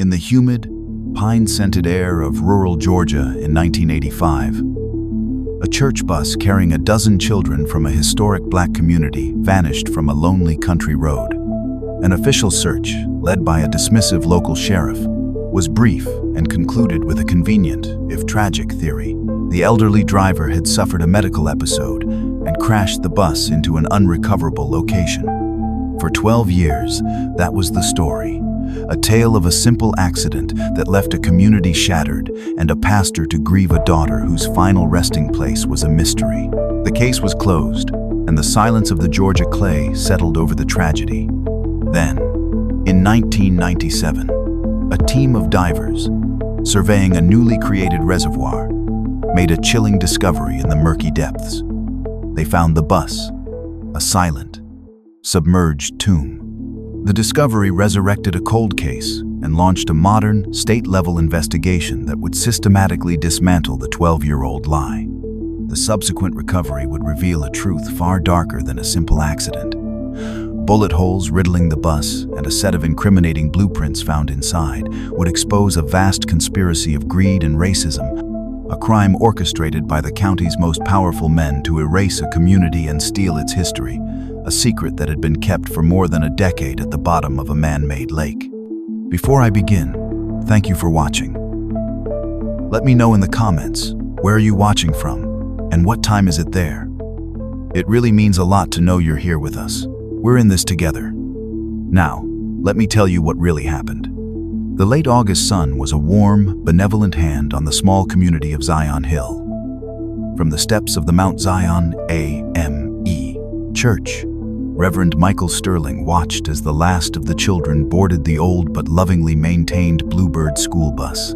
in the humid, pine-scented air of rural Georgia in 1985, a church bus carrying a dozen children from a historic black community vanished from a lonely country road. An official search, led by a dismissive local sheriff, was brief and concluded with a convenient, if tragic, theory. The elderly driver had suffered a medical episode and crashed the bus into an unrecoverable location. For 12 years, that was the story. A tale of a simple accident that left a community shattered and a pastor to grieve a daughter whose final resting place was a mystery. The case was closed, and the silence of the Georgia clay settled over the tragedy. Then, in 1997, a team of divers, surveying a newly created reservoir, made a chilling discovery in the murky depths. They found the bus, a silent, submerged tomb. The discovery resurrected a cold case and launched a modern, state-level investigation that would systematically dismantle the 12-year-old lie. The subsequent recovery would reveal a truth far darker than a simple accident. Bullet holes riddling the bus and a set of incriminating blueprints found inside would expose a vast conspiracy of greed and racism, a crime orchestrated by the county's most powerful men to erase a community and steal its history, a secret that had been kept for more than a decade at the bottom of a man-made lake. Before I begin, thank you for watching. Let me know in the comments, where are you watching from, and what time is it there? It really means a lot to know you're here with us. We're in this together. Now, let me tell you what really happened. The late August sun was a warm, benevolent hand on the small community of Zion Hill. From the steps of the Mount Zion AME Church, Reverend Michael Sterling watched as the last of the children boarded the old but lovingly maintained Bluebird school bus.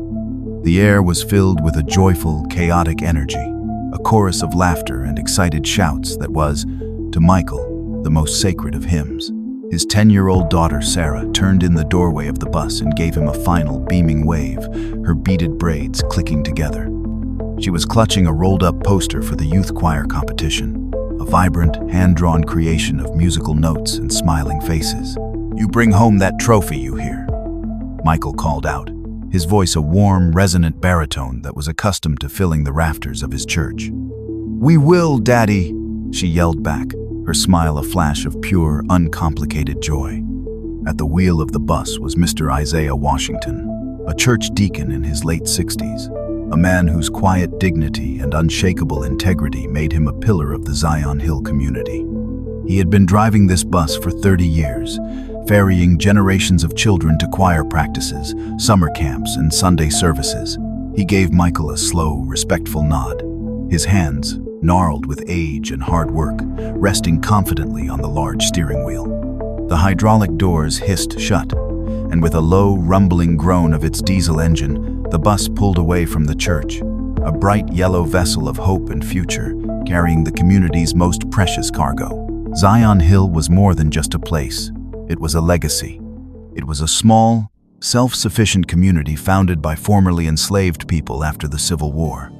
The air was filled with a joyful, chaotic energy, a chorus of laughter and excited shouts that was, to Michael, the most sacred of hymns. His 10-year-old daughter, Sarah, turned in the doorway of the bus and gave him a final beaming wave, her beaded braids clicking together. She was clutching a rolled-up poster for the youth choir competition, a vibrant, hand-drawn creation of musical notes and smiling faces. "You bring home that trophy, you hear?" Michael called out, his voice a warm, resonant baritone that was accustomed to filling the rafters of his church. "We will, Daddy," she yelled back, her smile a flash of pure, uncomplicated joy. At the wheel of the bus was Mr. Isaiah Washington, a church deacon in his late 60s, a man whose quiet dignity and unshakable integrity made him a pillar of the Zion Hill community. He had been driving this bus for 30 years, ferrying generations of children to choir practices, summer camps, and Sunday services. He gave Michael a slow, respectful nod, his hands, gnarled with age and hard work, resting confidently on the large steering wheel. The hydraulic doors hissed shut, and with a low, rumbling groan of its diesel engine, the bus pulled away from the church, a bright yellow vessel of hope and future, carrying the community's most precious cargo. Zion Hill was more than just a place. It was a legacy. It was a small, self-sufficient community founded by formerly enslaved people after the Civil War.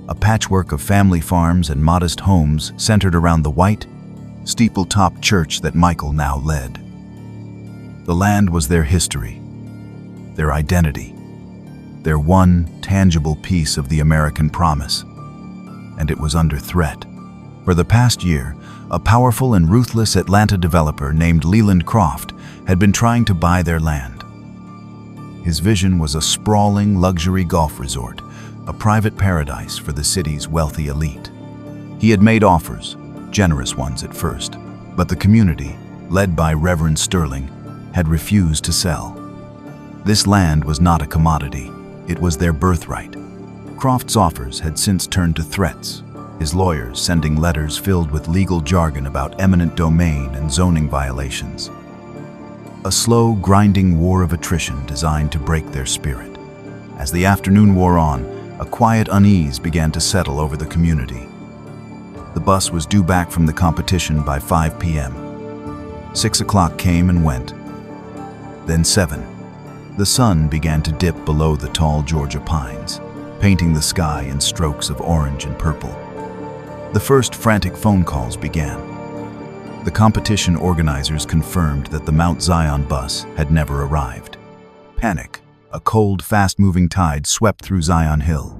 A patchwork of family farms and modest homes centered around the white, steeple-topped church that Michael now led. The land was their history, their identity, their one tangible piece of the American promise, and it was under threat. For the past year, a powerful and ruthless Atlanta developer named Leland Croft had been trying to buy their land. His vision was a sprawling luxury golf resort, a private paradise for the city's wealthy elite. He had made offers, generous ones at first, but the community, led by Reverend Sterling, had refused to sell. This land was not a commodity, it was their birthright. Croft's offers had since turned to threats, his lawyers sending letters filled with legal jargon about eminent domain and zoning violations. A slow, grinding war of attrition designed to break their spirit. As the afternoon wore on, a quiet unease began to settle over the community. The bus was due back from the competition by 5 p.m. 6 o'clock came and went. Then 7. The sun began to dip below the tall Georgia pines, painting the sky in strokes of orange and purple. The first frantic phone calls began. The competition organizers confirmed that the Mount Zion bus had never arrived. Panic, a cold, fast-moving tide swept through Zion Hill.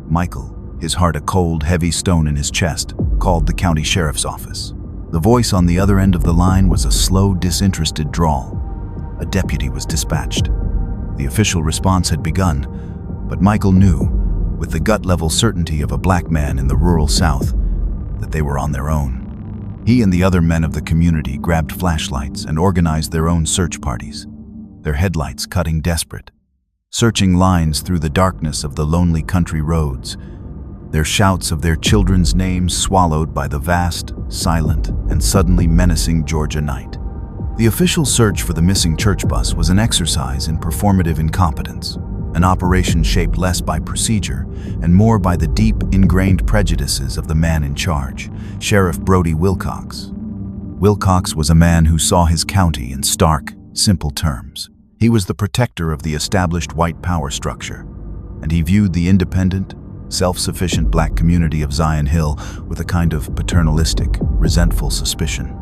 Michael, his heart a cold, heavy stone in his chest, called the county sheriff's office. The voice on the other end of the line was a slow, disinterested drawl. A deputy was dispatched. The official response had begun, but Michael knew, with the gut-level certainty of a black man in the rural South, that they were on their own. He and the other men of the community grabbed flashlights and organized their own search parties, their headlights cutting desperate, searching lines through the darkness of the lonely country roads, their shouts of their children's names swallowed by the vast, silent, and suddenly menacing Georgia night. The official search for the missing church bus was an exercise in performative incompetence, an operation shaped less by procedure and more by the deep, ingrained prejudices of the man in charge, Sheriff Brody Wilcox. Wilcox was a man who saw his county in stark, simple terms. He was the protector of the established white power structure, and he viewed the independent, self-sufficient black community of Zion Hill with a kind of paternalistic, resentful suspicion.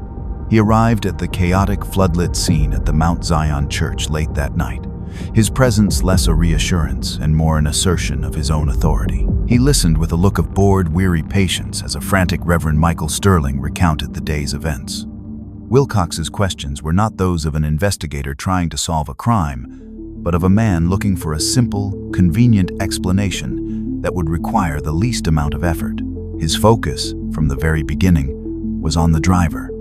He arrived at the chaotic, floodlit scene at the Mount Zion Church late that night, his presence less a reassurance and more an assertion of his own authority. He listened with a look of bored, weary patience as a frantic Reverend Michael Sterling recounted the day's events. Wilcox's questions were not those of an investigator trying to solve a crime, but of a man looking for a simple, convenient explanation that would require the least amount of effort. His focus, from the very beginning, was on the driver.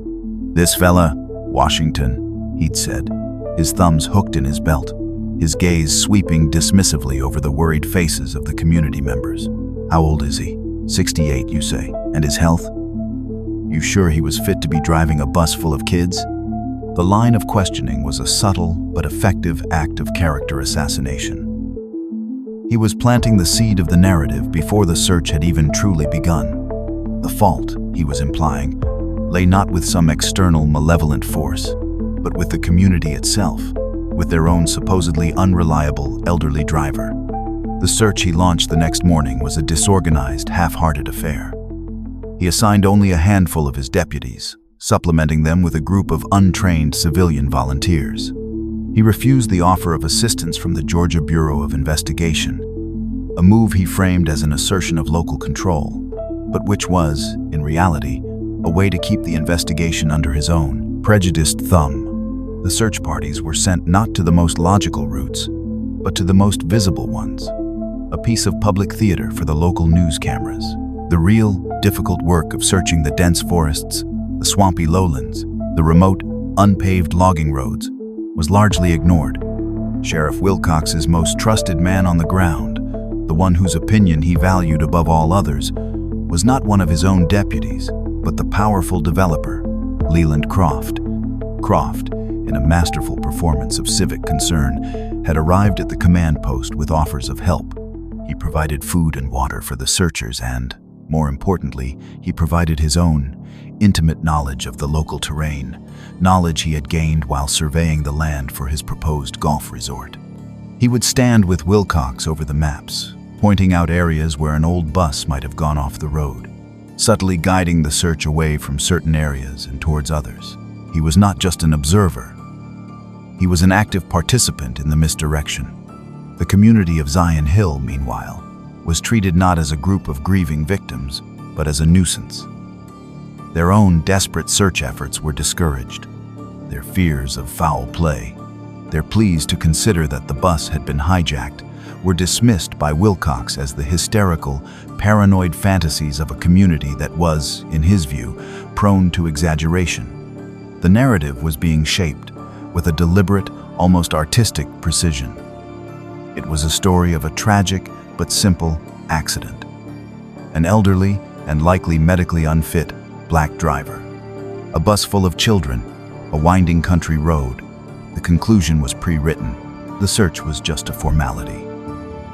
"This fella, Washington," he'd said, his thumbs hooked in his belt, his gaze sweeping dismissively over the worried faces of the community members. "How old is he? 68, you say? And his health? You sure he was fit to be driving a bus full of kids?" The line of questioning was a subtle but effective act of character assassination. He was planting the seed of the narrative before the search had even truly begun. The fault, he was implying, lay not with some external malevolent force, but with the community itself, with their own supposedly unreliable elderly driver. The search he launched the next morning was a disorganized, half-hearted affair. He assigned only a handful of his deputies, supplementing them with a group of untrained civilian volunteers. He refused the offer of assistance from the Georgia Bureau of Investigation, a move he framed as an assertion of local control, but which was, in reality, a way to keep the investigation under his own prejudiced thumb. The search parties were sent not to the most logical routes, but to the most visible ones, a piece of public theater for the local news cameras. The real, difficult work of searching the dense forests, the swampy lowlands, the remote, unpaved logging roads, was largely ignored. Sheriff Wilcox's most trusted man on the ground, the one whose opinion he valued above all others, was not one of his own deputies, but the powerful developer, Leland Croft. Croft, in a masterful performance of civic concern, had arrived at the command post with offers of help. He provided food and water for the searchers and, more importantly, he provided his own intimate knowledge of the local terrain, knowledge he had gained while surveying the land for his proposed golf resort. He would stand with Wilcox over the maps, pointing out areas where an old bus might have gone off the road, subtly guiding the search away from certain areas and towards others. He was not just an observer. He was an active participant in the misdirection. The community of Zion Hill, meanwhile, was treated not as a group of grieving victims, but as a nuisance. Their own desperate search efforts were discouraged, their fears of foul play, their pleas to consider that the bus had been hijacked, were dismissed by Wilcox as the hysterical, paranoid fantasies of a community that was, in his view, prone to exaggeration. The narrative was being shaped with a deliberate, almost artistic precision. It was a story of a tragic but simple accident. An elderly and likely medically unfit black driver. A bus full of children, a winding country road. The conclusion was pre-written. The search was just a formality.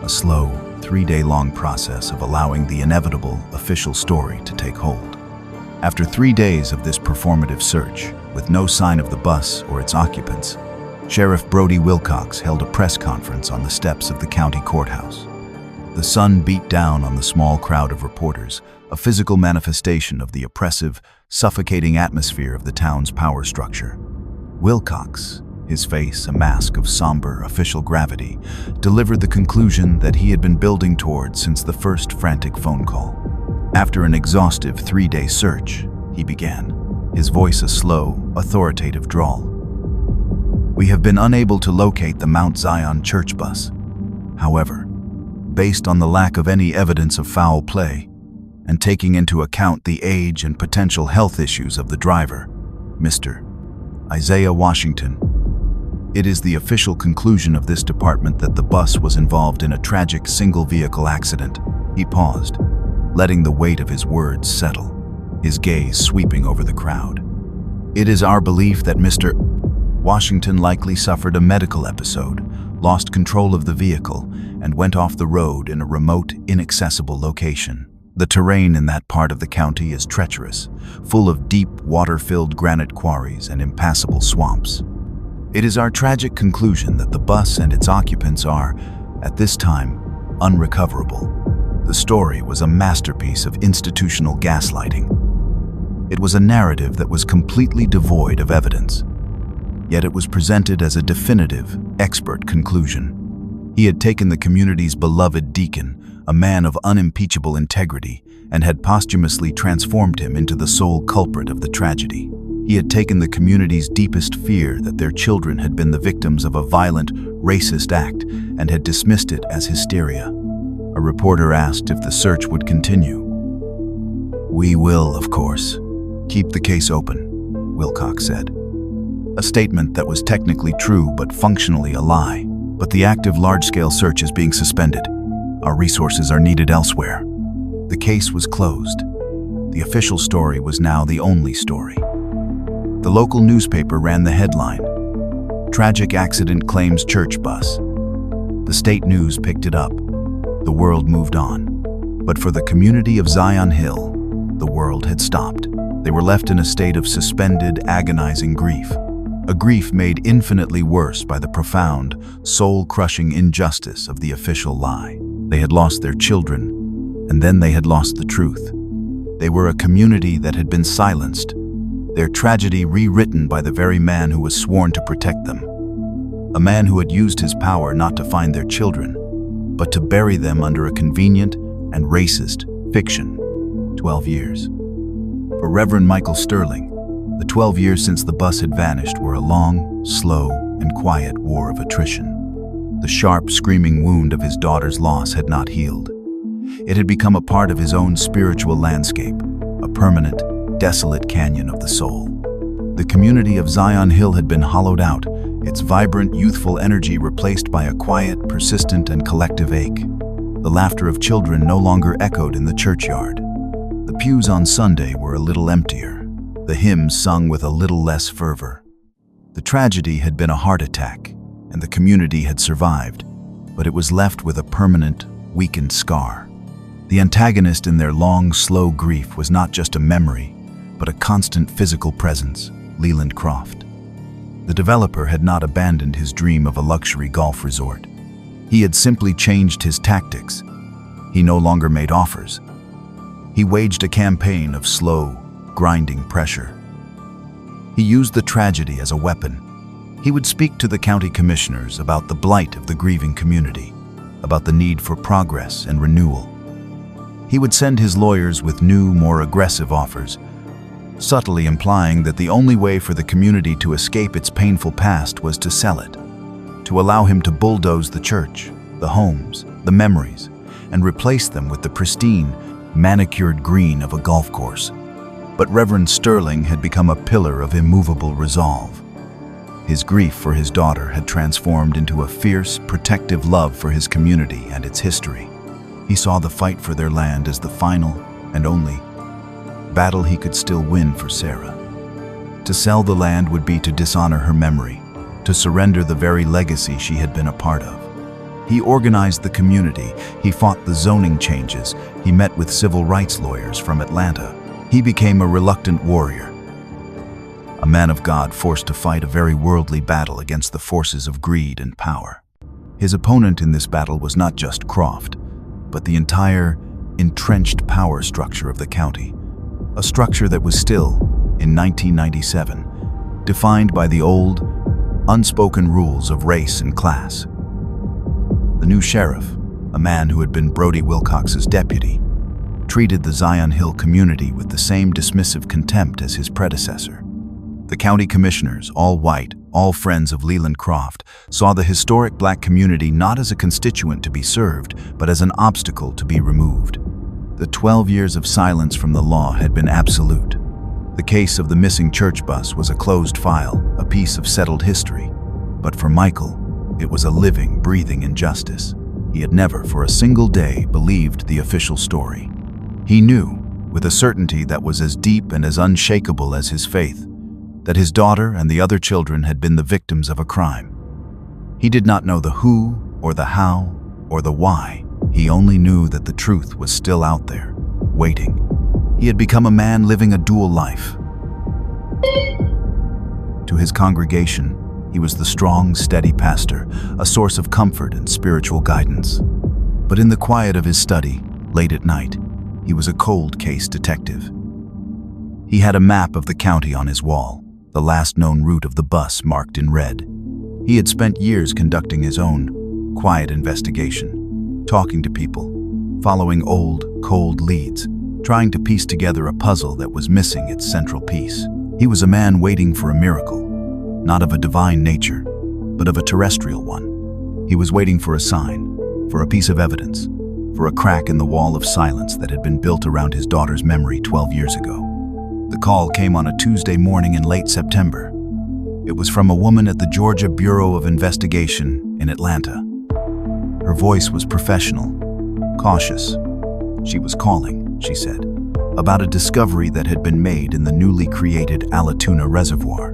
A slow, 3-day-long process of allowing the inevitable official story to take hold. After 3 days of this performative search, with no sign of the bus or its occupants, Sheriff Brody Wilcox held a press conference on the steps of the county courthouse. The sun beat down on the small crowd of reporters, a physical manifestation of the oppressive, suffocating atmosphere of the town's power structure. Wilcox, his face a mask of somber official gravity, delivered the conclusion that he had been building towards since the first frantic phone call. After an exhaustive 3-day search, he began, his voice a slow, authoritative drawl. "We have been unable to locate the Mount Zion church bus. However, based on the lack of any evidence of foul play, and taking into account the age and potential health issues of the driver, Mr. Isaiah Washington, it is the official conclusion of this department that the bus was involved in a tragic single-vehicle accident." He paused, letting the weight of his words settle, his gaze sweeping over the crowd. "It is our belief that Mr. Washington likely suffered a medical episode, lost control of the vehicle, and went off the road in a remote, inaccessible location. The terrain in that part of the county is treacherous, full of deep, water-filled granite quarries and impassable swamps. It is our tragic conclusion that the bus and its occupants are, at this time, unrecoverable." The story was a masterpiece of institutional gaslighting. It was a narrative that was completely devoid of evidence, yet it was presented as a definitive, expert conclusion. He had taken the community's beloved deacon, a man of unimpeachable integrity, and had posthumously transformed him into the sole culprit of the tragedy. He had taken the community's deepest fear that their children had been the victims of a violent, racist act and had dismissed it as hysteria. A reporter asked if the search would continue. "We will, of course, keep the case open," Wilcox said. A statement that was technically true but functionally a lie. "But the active large-scale search is being suspended. Our resources are needed elsewhere." The case was closed. The official story was now the only story. The local newspaper ran the headline, "Tragic accident claims church bus." The state news picked it up. The world moved on. But for the community of Zion Hill, the world had stopped. They were left in a state of suspended, agonizing grief. A grief made infinitely worse by the profound, soul-crushing injustice of the official lie. They had lost their children, and then they had lost the truth. They were a community that had been silenced, their tragedy rewritten by the very man who was sworn to protect them. A man who had used his power not to find their children, but to bury them under a convenient and racist fiction. 12 years. For Reverend Michael Sterling, the 12 years since the bus had vanished were a long, slow, and quiet war of attrition. The sharp, screaming wound of his daughter's loss had not healed. It had become a part of his own spiritual landscape, a permanent, desolate canyon of the soul. The community of Zion Hill had been hollowed out, its vibrant, youthful energy replaced by a quiet, persistent, and collective ache. The laughter of children no longer echoed in the churchyard. The pews on Sunday were a little emptier, the hymns sung with a little less fervor. The tragedy had been a heart attack, and the community had survived, but it was left with a permanent, weakened scar. The antagonist in their long, slow grief was not just a memory, but a constant physical presence, Leland Croft. The developer had not abandoned his dream of a luxury golf resort. He had simply changed his tactics. He no longer made offers. He waged a campaign of slow, grinding pressure. He used the tragedy as a weapon. He would speak to the county commissioners about the blight of the grieving community, about the need for progress and renewal. He would send his lawyers with new, more aggressive offers, subtly implying that the only way for the community to escape its painful past was to sell it, to allow him to bulldoze the church, the homes, the memories, and replace them with the pristine, manicured green of a golf course. But Reverend Sterling had become a pillar of immovable resolve. His grief for his daughter had transformed into a fierce, protective love for his community and its history. He saw the fight for their land as the final and only battle he could still win for Sarah. To sell the land would be to dishonor her memory, to surrender the very legacy she had been a part of. He organized the community, he fought the zoning changes, he met with civil rights lawyers from Atlanta. He became a reluctant warrior, a man of God forced to fight a very worldly battle against the forces of greed and power. His opponent in this battle was not just Croft, but the entire, entrenched power structure of the county, a structure that was still, in 1997, defined by the old, unspoken rules of race and class. The new sheriff, a man who had been Brody Wilcox's deputy, treated the Zion Hill community with the same dismissive contempt as his predecessor. The county commissioners, all white, all friends of Leland Croft, saw the historic black community not as a constituent to be served, but as an obstacle to be removed. The 12 years of silence from the law had been absolute. The case of the missing church bus was a closed file, a piece of settled history. But for Michael, it was a living, breathing injustice. He had never, for a single day, believed the official story. He knew, with a certainty that was as deep and as unshakable as his faith, that his daughter and the other children had been the victims of a crime. He did not know the who, or the how, or the why. He only knew that the truth was still out there, waiting. He had become a man living a dual life. To his congregation, he was the strong, steady pastor, a source of comfort and spiritual guidance. But in the quiet of his study, late at night, he was a cold case detective. He had a map of the county on his wall, the last known route of the bus marked in red. He had spent years conducting his own quiet investigation, talking to people, following old, cold leads, trying to piece together a puzzle that was missing its central piece. He was a man waiting for a miracle, not of a divine nature, but of a terrestrial one. He was waiting for a sign, for a piece of evidence, for a crack in the wall of silence that had been built around his daughter's memory 12 years ago. The call came on a Tuesday morning in late September. It was from a woman at the Georgia Bureau of Investigation in Atlanta. Her voice was professional, cautious. She was calling, she said, about a discovery that had been made in the newly created Allatoona Reservoir,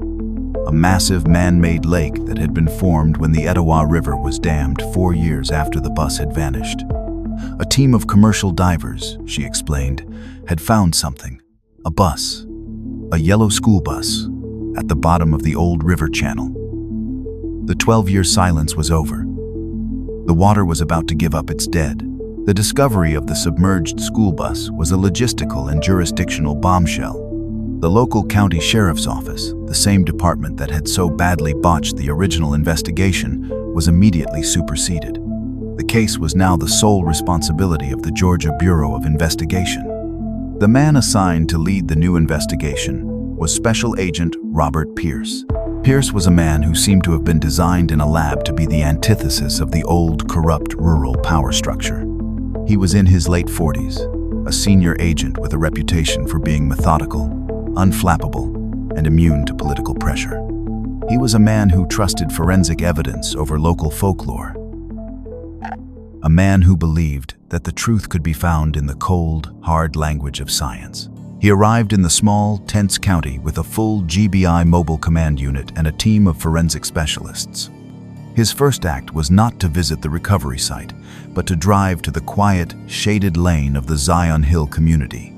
a massive man-made lake that had been formed when the Etowah River was dammed 4 years after the bus had vanished. A team of commercial divers, she explained, had found something, a bus, a yellow school bus, at the bottom of the old river channel. The 12-year silence was over. The water was about to give up its dead. The discovery of the submerged school bus was a logistical and jurisdictional bombshell. The local county sheriff's office, the same department that had so badly botched the original investigation, was immediately superseded. The case was now the sole responsibility of the Georgia Bureau of Investigation. The man assigned to lead the new investigation was Special Agent Robert Pierce. Pierce was a man who seemed to have been designed in a lab to be the antithesis of the old, corrupt, rural power structure. He was in his late 40s, a senior agent with a reputation for being methodical, unflappable, and immune to political pressure. He was a man who trusted forensic evidence over local folklore. A man who believed that the truth could be found in the cold, hard language of science. He arrived in the small, tense county with a full GBI mobile command unit and a team of forensic specialists. His first act was not to visit the recovery site, but to drive to the quiet, shaded lane of the Zion Hill community.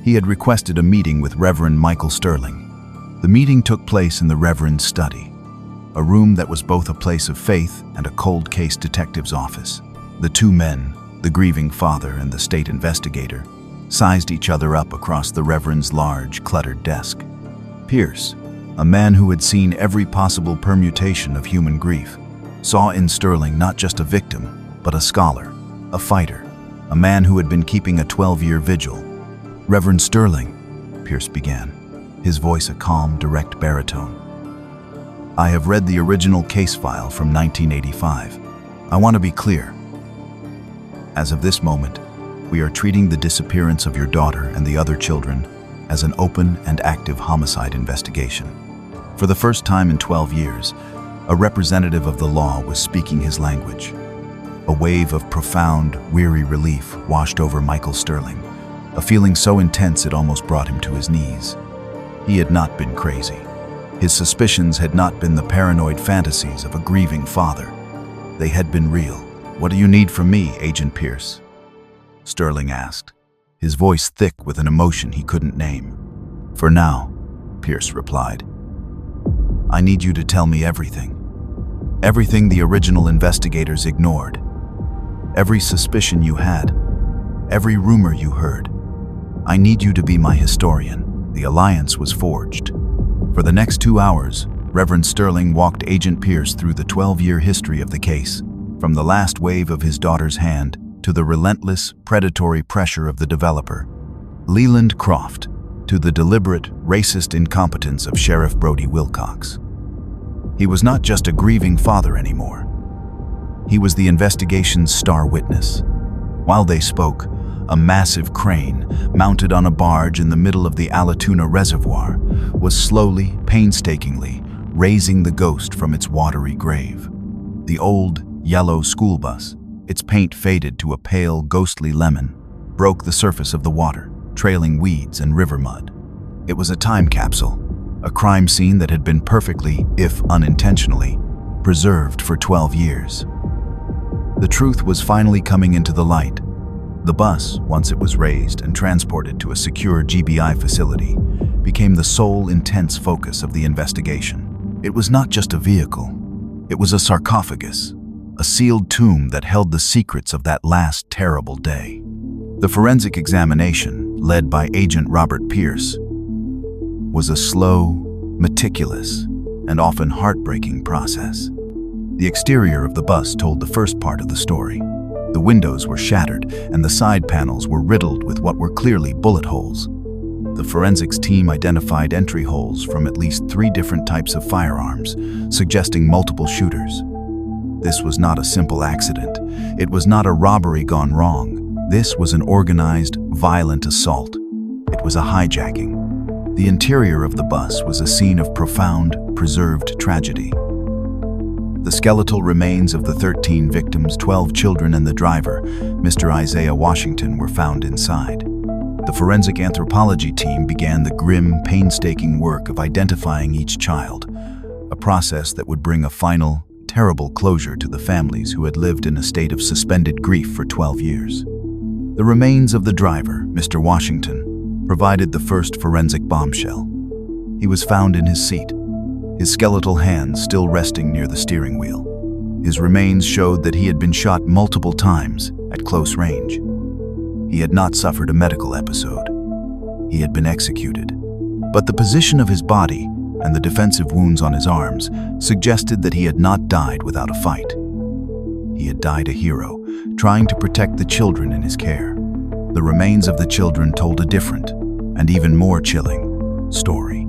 He had requested a meeting with Reverend Michael Sterling. The meeting took place in the Reverend's study, a room that was both a place of faith and a cold case detective's office. The two men, the grieving father and the state investigator, sized each other up across the Reverend's large, cluttered desk. Pierce, a man who had seen every possible permutation of human grief, saw in Sterling not just a victim, but a scholar, a fighter, a man who had been keeping a 12-year vigil. "Reverend Sterling," Pierce began, his voice a calm, direct baritone. "I have read the original case file from 1985. I want to be clear. As of this moment, we are treating the disappearance of your daughter and the other children as an open and active homicide investigation." For the first time in 12 years, a representative of the law was speaking his language. A wave of profound, weary relief washed over Michael Sterling, a feeling so intense it almost brought him to his knees. He had not been crazy. His suspicions had not been the paranoid fantasies of a grieving father. They had been real. "What do you need from me, Agent Pierce?" Sterling asked, his voice thick with an emotion he couldn't name. "For now," Pierce replied, "I need you to tell me everything. Everything the original investigators ignored. Every suspicion you had. Every rumor you heard. I need you to be my historian." The alliance was forged. For the next 2 hours, Reverend Sterling walked Agent Pierce through the 12-year history of the case, from the last wave of his daughter's hand to the relentless, predatory pressure of the developer, Leland Croft, to the deliberate, racist incompetence of Sheriff Brody Wilcox. He was not just a grieving father anymore. He was the investigation's star witness. While they spoke, a massive crane, mounted on a barge in the middle of the Allatoona Reservoir, was slowly, painstakingly, raising the ghost from its watery grave. The old, yellow school bus, its paint faded to a pale, ghostly lemon, broke the surface of the water, trailing weeds and river mud. It was a time capsule, a crime scene that had been perfectly, if unintentionally, preserved for 12 years. The truth was finally coming into the light. The bus, once it was raised and transported to a secure GBI facility, became the sole intense focus of the investigation. It was not just a vehicle. It was a sarcophagus, a sealed tomb that held the secrets of that last terrible day. The forensic examination, led by Agent Robert Pierce, was a slow, meticulous, and often heartbreaking process. The exterior of the bus told the first part of the story. The windows were shattered, and the side panels were riddled with what were clearly bullet holes. The forensics team identified entry holes from at least 3 different types of firearms, suggesting multiple shooters. This was not a simple accident. It was not a robbery gone wrong. This was an organized, violent assault. It was a hijacking. The interior of the bus was a scene of profound, preserved tragedy. The skeletal remains of the 13 victims, 12 children and the driver, Mr. Isaiah Washington, were found inside. The forensic anthropology team began the grim, painstaking work of identifying each child, a process that would bring a final, terrible closure to the families who had lived in a state of suspended grief for 12 years. The remains of the driver, Mr. Washington, provided the first forensic bombshell. He was found in his seat, his skeletal hands still resting near the steering wheel. His remains showed that he had been shot multiple times at close range. He had not suffered a medical episode. He had been executed. But the position of his body and the defensive wounds on his arms suggested that he had not died without a fight. He had died a hero, trying to protect the children in his care. The remains of the children told a different, and even more chilling, story.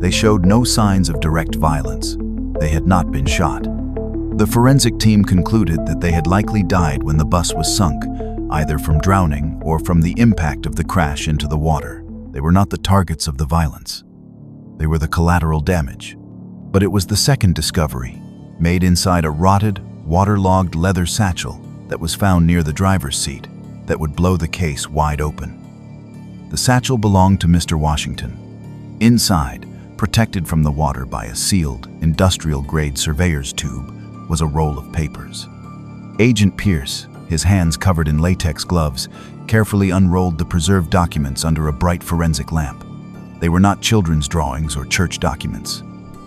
They showed no signs of direct violence. They had not been shot. The forensic team concluded that they had likely died when the bus was sunk, either from drowning or from the impact of the crash into the water. They were not the targets of the violence. They were the collateral damage. But it was the second discovery, made inside a rotted, waterlogged leather satchel that was found near the driver's seat, that would blow the case wide open. The satchel belonged to Mr. Washington. Inside, protected from the water by a sealed, industrial-grade surveyor's tube, was a roll of papers. Agent Pierce, his hands covered in latex gloves, carefully unrolled the preserved documents under a bright forensic lamp. They were not children's drawings or church documents.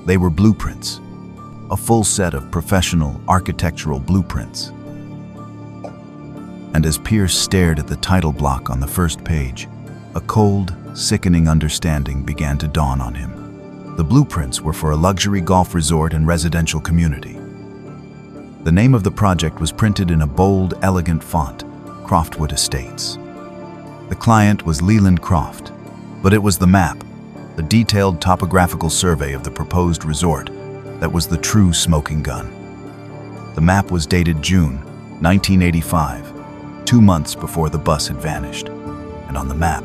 They were blueprints, a full set of professional architectural blueprints. And as Pierce stared at the title block on the first page, a cold, sickening understanding began to dawn on him. The blueprints were for a luxury golf resort and residential community. The name of the project was printed in a bold, elegant font, Croftwood Estates. The client was Leland Croft, but it was the map, the detailed topographical survey of the proposed resort, that was the true smoking gun. The map was dated June 1985, 2 months before the bus had vanished. And on the map,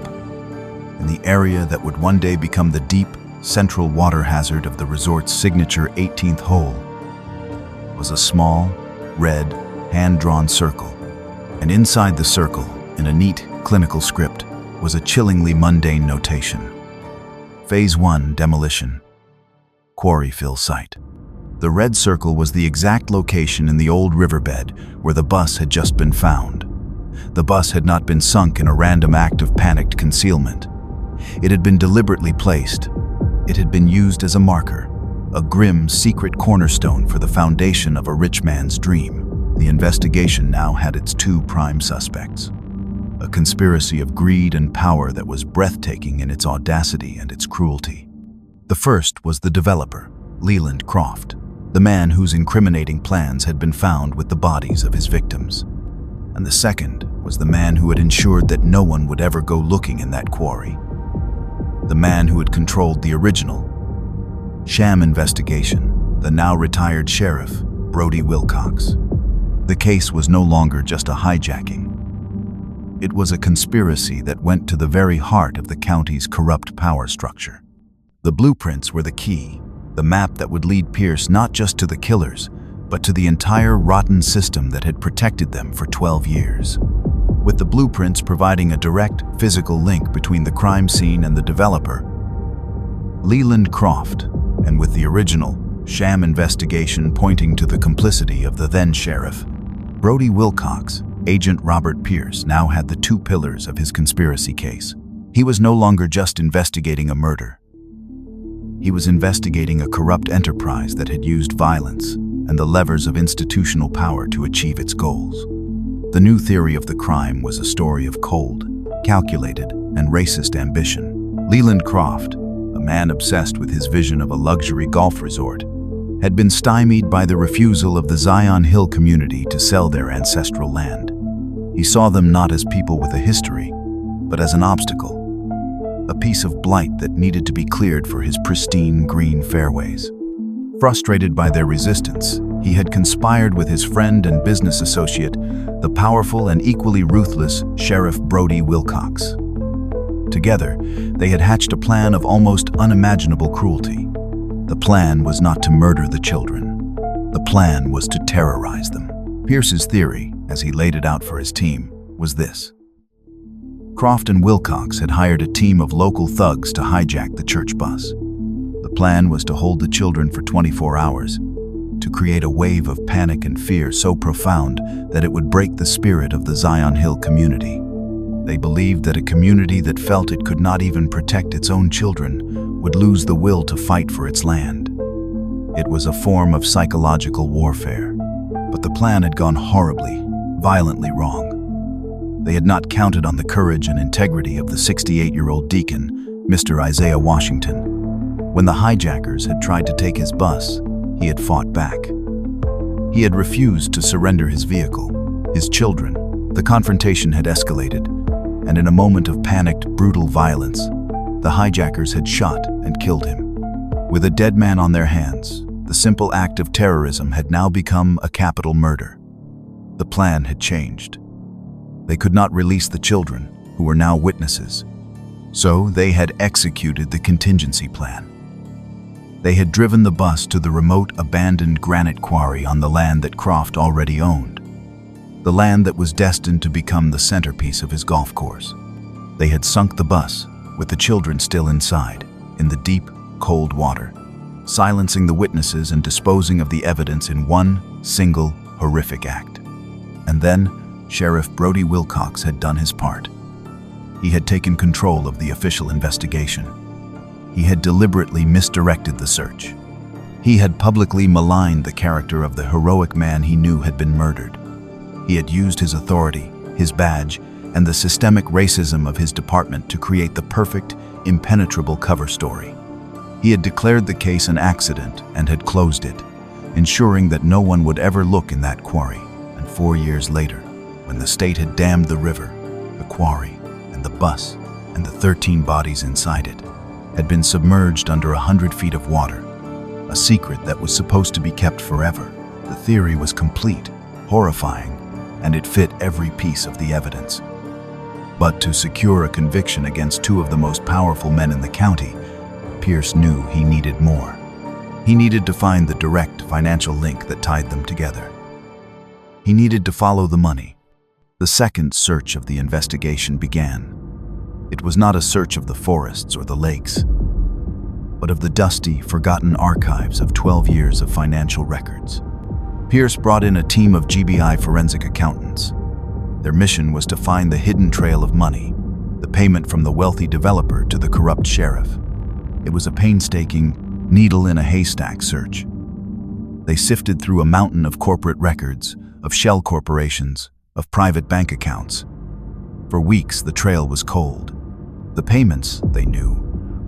in the area that would one day become the deep, central water hazard of the resort's signature 18th hole, was a small, red, hand-drawn circle. And inside the circle, in a neat, clinical script, was a chillingly mundane notation. Phase 1 demolition. Quarry fill site. The red circle was the exact location in the old riverbed where the bus had just been found. The bus had not been sunk in a random act of panicked concealment. It had been deliberately placed. It had been used as a marker, a grim, secret cornerstone for the foundation of a rich man's dream. The investigation now had its 2 prime suspects. A conspiracy of greed and power that was breathtaking in its audacity and its cruelty. The first was the developer, Leland Croft, the man whose incriminating plans had been found with the bodies of his victims. And the second was the man who had ensured that no one would ever go looking in that quarry. The man who had controlled the original sham investigation, the now retired sheriff, Brodie Wilcox. The case was no longer just a hijacking. It was a conspiracy that went to the very heart of the county's corrupt power structure. The blueprints were the key, the map that would lead Pierce not just to the killers, but to the entire rotten system that had protected them for 12 years. With the blueprints providing a direct, physical link between the crime scene and the developer, Leland Croft, and with the original, sham investigation pointing to the complicity of the then-sheriff, Brodie Wilcox, Agent Robert Pierce now had the two pillars of his conspiracy case. He was no longer just investigating a murder. He was investigating a corrupt enterprise that had used violence and the levers of institutional power to achieve its goals. The new theory of the crime was a story of cold, calculated, and racist ambition. Leland Croft, a man obsessed with his vision of a luxury golf resort, had been stymied by the refusal of the Zion Hill community to sell their ancestral land. He saw them not as people with a history, but as an obstacle, a piece of blight that needed to be cleared for his pristine green fairways. Frustrated by their resistance, he had conspired with his friend and business associate, the powerful and equally ruthless Sheriff Brodie Wilcox. Together, they had hatched a plan of almost unimaginable cruelty. The plan was not to murder the children. The plan was to terrorize them. Pierce's theory, as he laid it out for his team, was this. Croft and Wilcox had hired a team of local thugs to hijack the church bus. The plan was to hold the children for 24 hours, to create a wave of panic and fear so profound that it would break the spirit of the Zion Hill community. They believed that a community that felt it could not even protect its own children would lose the will to fight for its land. It was a form of psychological warfare, but the plan had gone horribly, violently wrong. They had not counted on the courage and integrity of the 68-year-old deacon, Mr. Isaiah Washington. When the hijackers had tried to take his bus, he had fought back. He had refused to surrender his vehicle, his children. The confrontation had escalated, and in a moment of panicked, brutal violence, the hijackers had shot and killed him. With a dead man on their hands, the simple act of terrorism had now become a capital murder. The plan had changed. They could not release the children, who were now witnesses. So they had executed the contingency plan. They had driven the bus to the remote, abandoned granite quarry on the land that Croft already owned, the land that was destined to become the centerpiece of his golf course. They had sunk the bus, with the children still inside, in the deep, cold water, silencing the witnesses and disposing of the evidence in one single, horrific act. And then, Sheriff Brodie Wilcox had done his part. He had taken control of the official investigation. He had deliberately misdirected the search. He had publicly maligned the character of the heroic man he knew had been murdered. He had used his authority, his badge, and the systemic racism of his department to create the perfect, impenetrable cover story. He had declared the case an accident and had closed it, ensuring that no one would ever look in that quarry. And 4 years later, when the state had dammed the river, the quarry, and the bus, and the 13 bodies inside it, had been submerged under 100 feet of water, a secret that was supposed to be kept forever. The theory was complete, horrifying, and it fit every piece of the evidence. But to secure a conviction against two of the most powerful men in the county, Pierce knew he needed more. He needed to find the direct financial link that tied them together. He needed to follow the money. The second search of the investigation began. It was not a search of the forests or the lakes, but of the dusty, forgotten archives of 12 years of financial records. Pierce brought in a team of GBI forensic accountants. Their mission was to find the hidden trail of money, the payment from the wealthy developer to the corrupt sheriff. It was a painstaking, needle-in-a-haystack search. They sifted through a mountain of corporate records, of shell corporations, of private bank accounts. For weeks, the trail was cold. The payments, they knew,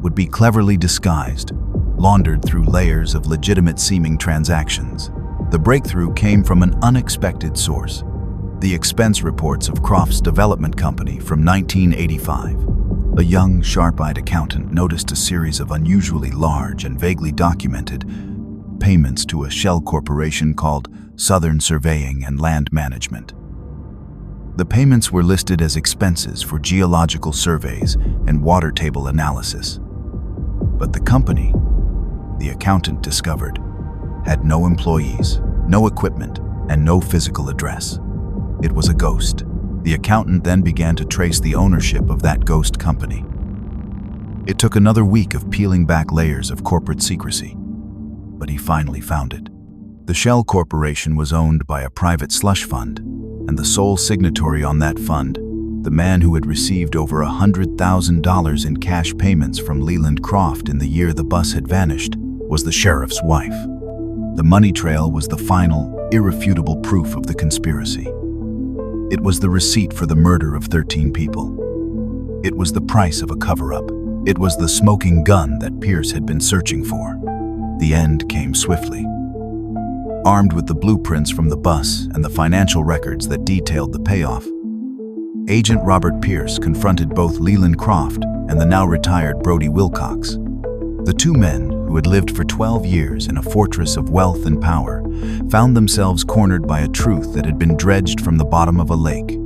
would be cleverly disguised, laundered through layers of legitimate-seeming transactions. The breakthrough came from an unexpected source: the expense reports of Croft's development company from 1985. A young, sharp-eyed accountant noticed a series of unusually large and vaguely documented payments to a shell corporation called Southern Surveying and Land Management. The payments were listed as expenses for geological surveys and water table analysis. But the company, the accountant discovered, had no employees, no equipment, and no physical address. It was a ghost. The accountant then began to trace the ownership of that ghost company. It took another week of peeling back layers of corporate secrecy, but he finally found it. The Shell Corporation was owned by a private slush fund, and the sole signatory on that fund, the man who had received over $100,000 in cash payments from Leland Croft in the year the bus had vanished, was the sheriff's wife. The money trail was the final, irrefutable proof of the conspiracy. It was the receipt for the murder of 13 people. It was the price of a cover-up. It was the smoking gun that Pierce had been searching for. The end came swiftly. Armed with the blueprints from the bus and the financial records that detailed the payoff, Agent Robert Pierce confronted both Leland Croft and the now-retired Brody Wilcox. The two men, who had lived for 12 years in a fortress of wealth and power, found themselves cornered by a truth that had been dredged from the bottom of a lake.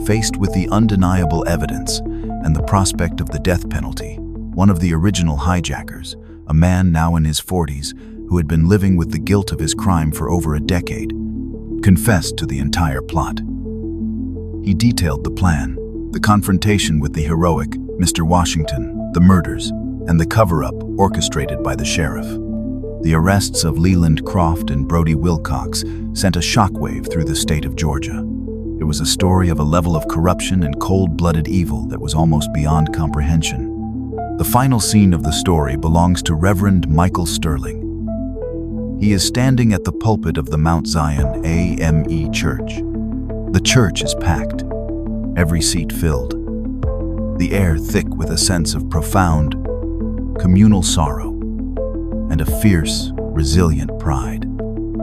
Faced with the undeniable evidence and the prospect of the death penalty, one of the original hijackers, a man now in his 40s who had been living with the guilt of his crime for over a decade, confessed to the entire plot. He detailed the plan, the confrontation with the heroic Mr. Washington, the murders, and the cover-up orchestrated by the sheriff. The arrests of Leland Croft and Brody Wilcox sent a shockwave through the state of Georgia. It was a story of a level of corruption and cold-blooded evil that was almost beyond comprehension. The final scene of the story belongs to Reverend Michael Sterling. He is standing at the pulpit of the Mount Zion AME Church. The church is packed, every seat filled, the air thick with a sense of profound, communal sorrow and a fierce, resilient pride.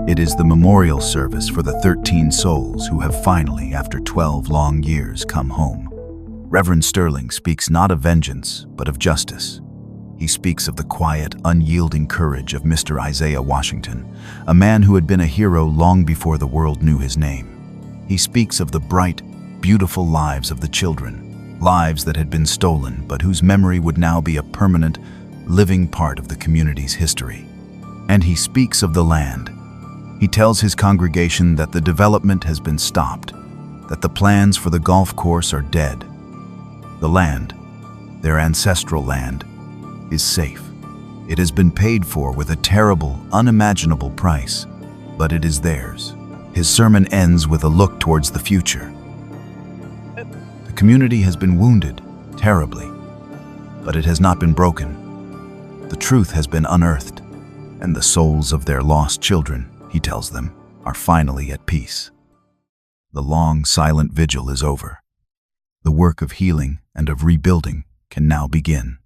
It is the memorial service for the 13 souls who have finally, after 12 long years, come home. Reverend Sterling speaks not of vengeance, but of justice. He speaks of the quiet, unyielding courage of Mr. Isaiah Washington, a man who had been a hero long before the world knew his name. He speaks of the bright, beautiful lives of the children, lives that had been stolen, but whose memory would now be a permanent, living part of the community's history. And he speaks of the land. He tells his congregation that the development has been stopped, that the plans for the golf course are dead. The land, their ancestral land, is safe. It has been paid for with a terrible, unimaginable price, but it is theirs. His sermon ends with a look towards the future. The community has been wounded, terribly, but it has not been broken. The truth has been unearthed, and the souls of their lost children, he tells them, are finally at peace. The long, silent vigil is over. The work of healing and of rebuilding can now begin.